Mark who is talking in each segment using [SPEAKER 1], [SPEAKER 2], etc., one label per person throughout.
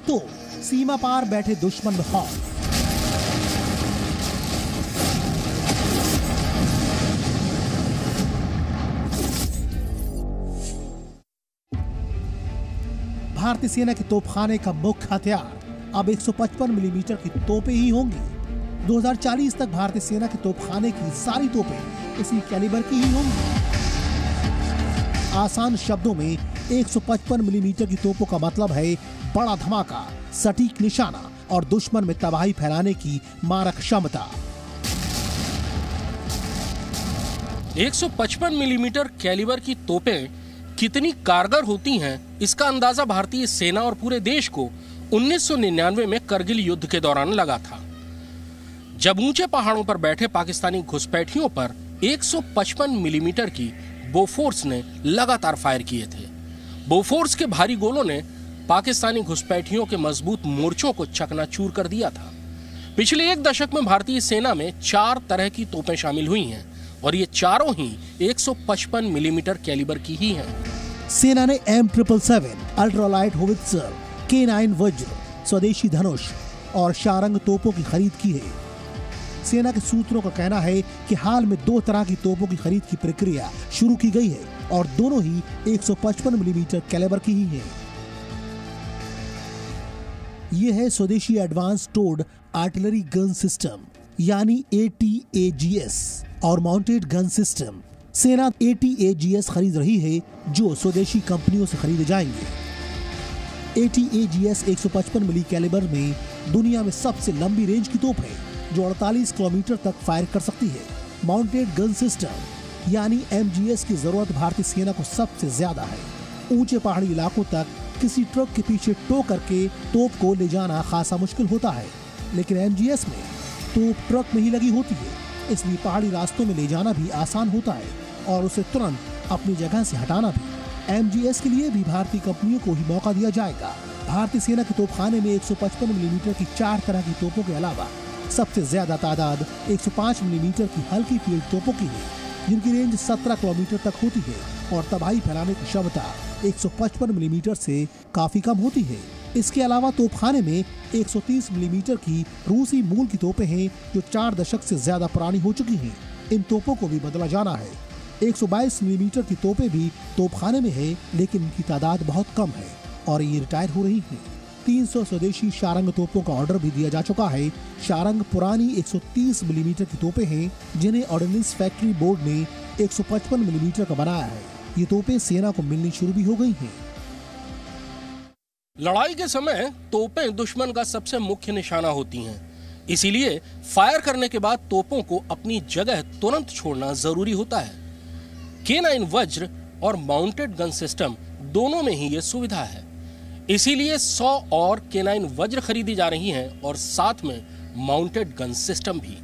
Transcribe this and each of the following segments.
[SPEAKER 1] तो सीमा पार बैठे दुश्मन में खौफ। भारतीय सेना के तोपखाने का मुख्य हथियार अब 155 मिलीमीटर की तोपें ही होंगी। 2040 तक भारतीय सेना के तोपखाने की सारी तोपें इसी कैलिबर की ही होंगी। आसान शब्दों में 155 मिलीमीटर की तोपों का मतलब है बड़ा धमाका, सटीक निशाना और दुश्मन में तबाही फैलाने की मारक क्षमता।
[SPEAKER 2] 155 मिलीमीटर कैलिबर की तोपें कितनी कारगर होती हैं, इसका अंदाजा भारतीय सेना और पूरे देश को 1999 में करगिल युद्ध के दौरान लगा था, जब ऊंचे पहाड़ों पर बैठे पाकिस्तानी घुसपैठियों पर 155 मिलीमीटर की बोफोर्स ने लगातार फायर किए थे। बोफोर्स के भारी गोलों ने पाकिस्तानी घुसपैठियों के मजबूत मोर्चों को चकनाचूर कर दिया था। पिछले एक दशक में भारतीय सेना में 4 तरह की तोपें शामिल हुई हैं और ये चारों ही 155 मिलीमीटर कैलिबर की ही हैं।
[SPEAKER 1] सेना ने M777, अल्ट्रालाइट होवित्जर, K9 वज्र, स्वदेशी धनुष और शारंग तोपों की खरीद की है। सेना के सूत्रों का कहना है कि हाल में 2 तरह की तोपों की खरीद की प्रक्रिया शुरू की गई है और दोनों ही 155 मिलीमीटर कैलिबर की ही है। ये है स्वदेशी advance towed artillery gun system यानी ATAGS और माउंटेड गन सिस्टम। सेना ATAGS खरीद रही है जो स्वदेशी कंपनियों से खरीदे जाएंगे। ATAGS 155 मिली कैलिबर में दुनिया में सबसे लंबी रेंज की तोप है जो 48 किलोमीटर तक फायर कर सकती है। माउंटेड गन सिस्टम यानी MGS की जरूरत भारतीय सेना को सबसे ज्यादा है। ऊंचे पहाड़ी इलाकों तक किसी ट्रक के पीछे टो करके तोप को ले जाना खासा मुश्किल होता है, लेकिन MGS में तोप ट्रक में ही लगी होती है, इसलिए पहाड़ी रास्तों में ले जाना भी आसान होता है और उसे तुरंत अपनी जगह से हटाना भी। MGS के लिए भी भारतीय कंपनियों को ही मौका दिया जाएगा। भारतीय सेना के तोपखाने में 155 मिलीमीटर की 4 तरह की तोपों के अलावा सबसे ज्यादा तादाद 105 मिलीमीटर की हल्की फील्ड तोपों की है, जिनकी रेंज 17 किलोमीटर तक होती है और तबाही फैलाने की क्षमता 155 मिलीमीटर से काफी कम होती है। इसके अलावा तोपखाने में 130 मिलीमीटर की रूसी मूल की तोपें हैं जो 4 दशक से ज्यादा पुरानी हो चुकी हैं। इन तोपों को भी बदला जाना है। 122 मिलीमीटर की तोपें भी तोपखाने में है, लेकिन इनकी तादाद बहुत कम है और ये रिटायर हो रही हैं। 300 स्वदेशी शारंग तोपों का ऑर्डर भी दिया जा चुका है। शारंग पुरानी 130 मिलीमीटर की तोपें हैं जिन्हें ऑर्डिनेंस फैक्ट्री बोर्ड ने 155 मिलीमीटर का बनाया है। ये तोपें सेना को मिलनी शुरू भी हो गई हैं।
[SPEAKER 2] लड़ाई के समय तोपें दुश्मन का सबसे मुख्य निशाना होती हैं, इसीलिए फायर करने के बाद तोपों को अपनी जगह तुरंत छोड़ना जरूरी होता है। K9 वज्र और माउंटेड गन सिस्टम दोनों में ही ये सुविधा है, इसीलिए 100 और K9 वज्र खरीदी जा रही हैं और साथ में माउंटेड गन सिस्टम भी।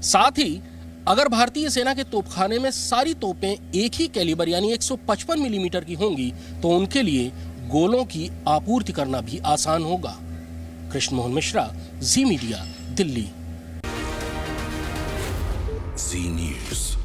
[SPEAKER 2] साथ ही अगर भारतीय सेना के तोपखाने में सारी तोपें एक ही कैलिबर यानी 155 मिलीमीटर की होंगी तो उनके लिए गोलों की आपूर्ति करना भी आसान होगा। कृष्ण मोहन मिश्रा, जी मीडिया, दिल्ली।
[SPEAKER 3] जी न्यूज़।